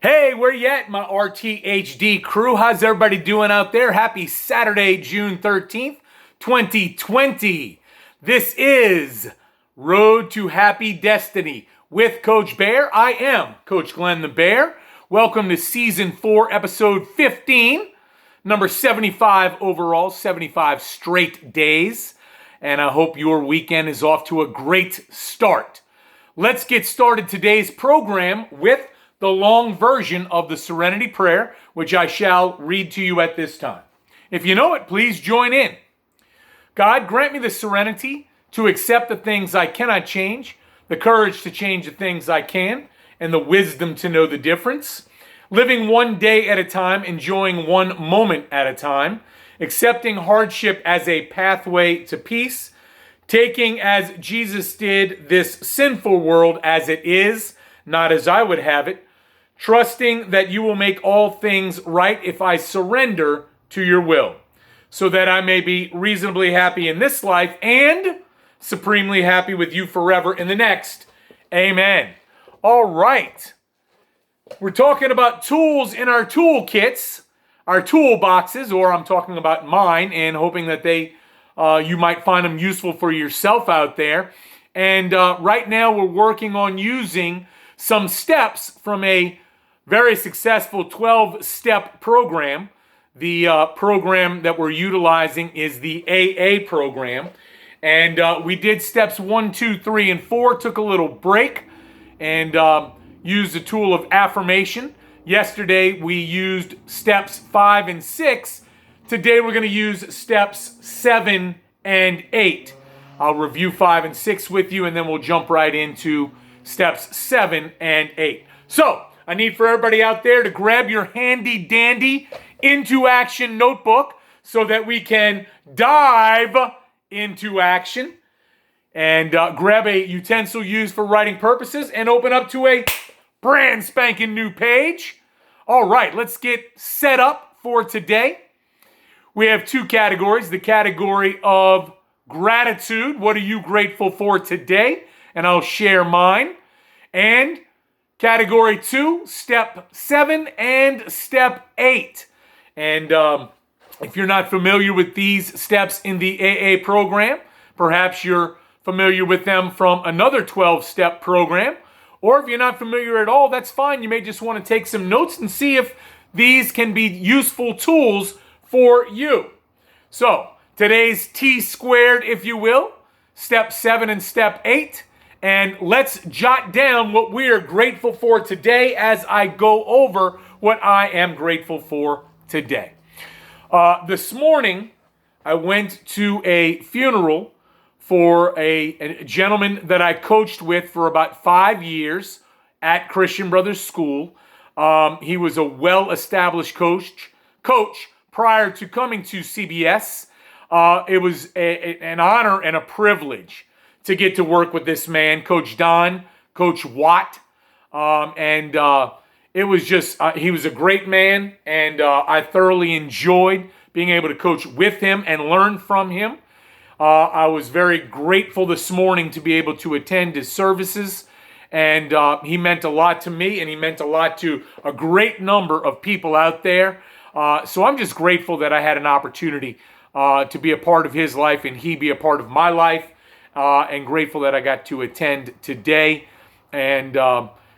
Hey, where you at, my RTHD crew? How's everybody doing out there? Happy Saturday, June 13th, 2020. This is Road to Happy Destiny with Coach Bear. I am Coach Glenn the Bear. Welcome to Season 4, Episode 15, number 75 overall, 75 straight days. And I hope your weekend is off to a great start. Let's get started today's program with the long version of the Serenity Prayer, which I shall read to you at this time. If you know it, please join in. God, grant me the serenity to accept the things I cannot change, the courage to change the things I can, and the wisdom to know the difference. Living one day at a time, enjoying one moment at a time, accepting hardship as a pathway to peace, taking as Jesus did this sinful world as it is, not as I would have it, trusting that you will make all things right if I surrender to your will, so that I may be reasonably happy in this life and supremely happy with you forever in the next. Amen. All right. We're talking about tools in our toolkits, our toolboxes, or I'm talking about mine, and hoping that you might find them useful for yourself out there. And right now we're working on using some steps from a very successful 12-step program. The program that we're utilizing is the AA program. And we did steps 1, 2, 3, and 4, took a little break, and used the tool of affirmation. Yesterday we used steps 5 and 6. Today we're going to use steps 7 and 8. I'll review 5 and 6 with you, and then we'll jump right into steps 7 and 8. So, I need for everybody out there to grab your handy dandy into action notebook so that we can dive into action, and grab a utensil used for writing purposes and open up to a brand spanking new page. All right, let's get set up for today. We have two categories. The category of gratitude. What are you grateful for today? And I'll share mine. And Category 2, Step 7 and Step 8. And if you're not familiar with these steps in the AA program, perhaps you're familiar with them from another 12-step program. Or if you're not familiar at all, that's fine. You may just want to take some notes and see if these can be useful tools for you. So, today's T squared, if you will, Step 7 and Step 8. And let's jot down what we are grateful for today as I go over what I am grateful for today. This morning, I went to a funeral for a gentleman that I coached with for about 5 years at Christian Brothers School. He was a well-established coach prior to coming to CBS. It was an honor and a privilege to get to work with this man, Coach Don, Coach Watt. It was just, he was a great man, and I thoroughly enjoyed being able to coach with him and learn from him. I was very grateful this morning to be able to attend his services, and he meant a lot to me, and he meant a lot to a great number of people out there. So I'm just grateful that I had an opportunity to be a part of his life and he be a part of my life. And grateful that I got to attend today. And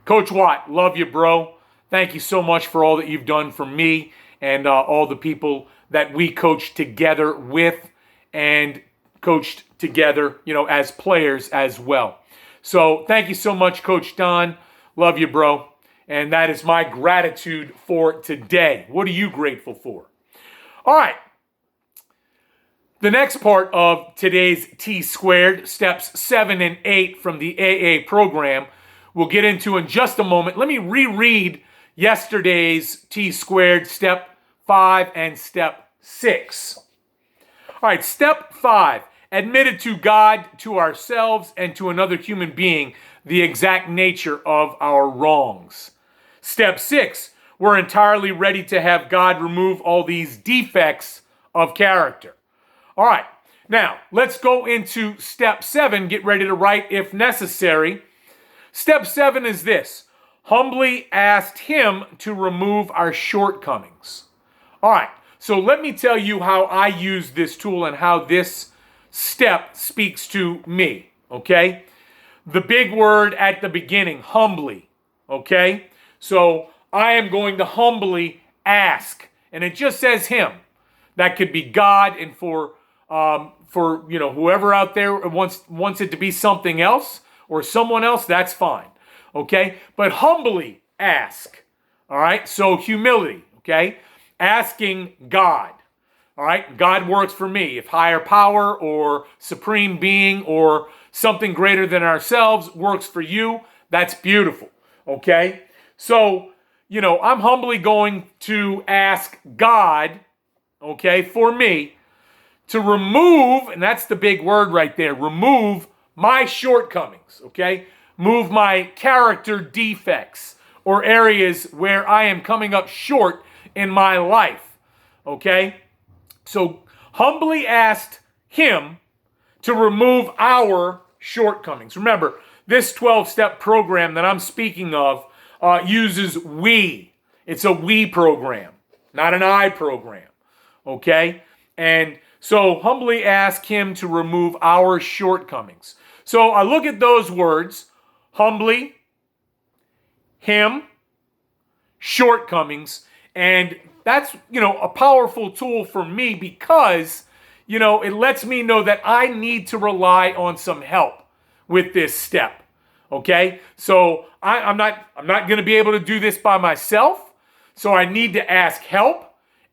Coach Watt, love you, bro. Thank you so much for all that you've done for me and all the people that we coached together with and coached together, as players as well. So thank you so much, Coach Don. Love you, bro. And that is my gratitude for today. What are you grateful for? All right. The next part of today's T squared, steps 7 and 8 from the AA program, we'll get into in just a moment. Let me reread yesterday's T squared, step 5 and step 6. All right, step 5, admitted to God, to ourselves, and to another human being the exact nature of our wrongs. Step 6, we're entirely ready to have God remove all these defects of character. All right, now let's go into step 7. Get ready to write if necessary. Step 7 is this: humbly asked him to remove our shortcomings. All right, so let me tell you how I use this tool and how this step speaks to me, okay? The big word at the beginning, humbly, okay? So I am going to humbly ask, and it just says him. That could be God, and for whoever out there wants it to be something else or someone else, that's fine, okay? But humbly ask, all right? So humility, okay? Asking God, all right? God works for me. If higher power or supreme being or something greater than ourselves works for you, that's beautiful, okay? So, I'm humbly going to ask God, okay, for me, to remove, and that's the big word right there, remove my shortcomings, okay? Move my character defects or areas where I am coming up short in my life, okay? So humbly asked him to remove our shortcomings. Remember, this 12-step program that I'm speaking of uses we. It's a we program, not an I program, okay? And so humbly ask him to remove our shortcomings. So I look at those words, humbly, him, shortcomings, and that's, a powerful tool for me because, it lets me know that I need to rely on some help with this step, okay? So I'm not going to be able to do this by myself, so I need to ask help.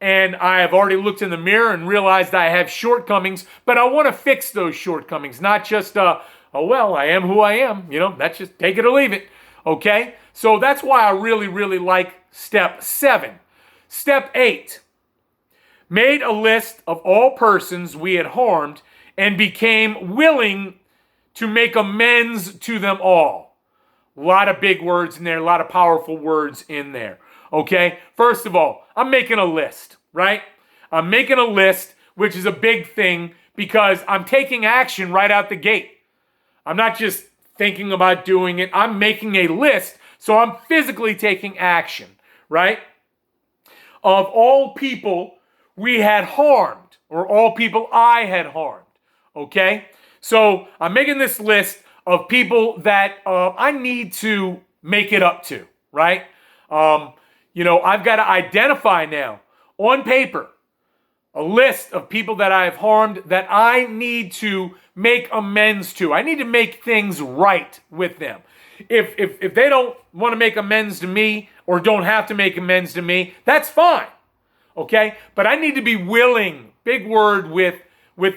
And I have already looked in the mirror and realized I have shortcomings, but I want to fix those shortcomings, not just, I am who I am. That's just take it or leave it, okay? So that's why I really, really like step 7. Step 8, made a list of all persons we had harmed and became willing to make amends to them all. A lot of big words in there, a lot of powerful words in there. Okay, first of all, I'm making a list, right? I'm making a list, which is a big thing because I'm taking action right out the gate. I'm not just thinking about doing it. I'm making a list, so I'm physically taking action, right? Of all people we had harmed, or all people I had harmed, okay? So I'm making this list of people that I need to make it up to, right? I've got to identify now on paper a list of people that I've harmed that I need to make amends to. I need to make things right with them. If they don't want to make amends to me or don't have to make amends to me, that's fine, okay? But I need to be willing, big word with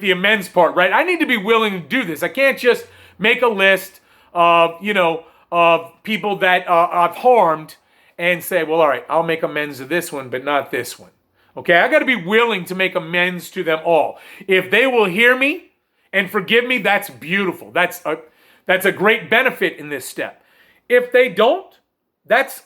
the amends part, right? I need to be willing to do this. I can't just make a list of people that I've harmed and say, well, all right, I'll make amends to this one, but not this one. Okay, I got to be willing to make amends to them all. If they will hear me and forgive me, that's beautiful. That's a great benefit in this step. If they don't, that's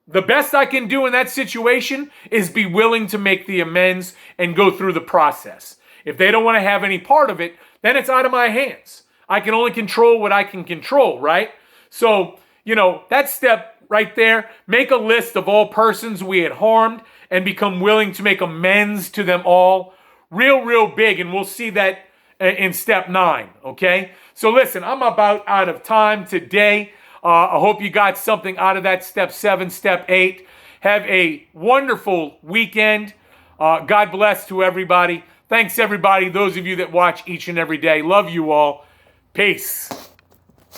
the best I can do in that situation is be willing to make the amends and go through the process. If they don't want to have any part of it, then it's out of my hands. I can only control what I can control, right? So, that step right there, make a list of all persons we had harmed and become willing to make amends to them all. Real big, and we'll see that in step 9, okay? So listen, I'm about out of time today. I hope you got something out of that step 7, step 8. Have a wonderful weekend. God bless to everybody. Thanks, everybody, those of you that watch each and every day. Love you all. Peace.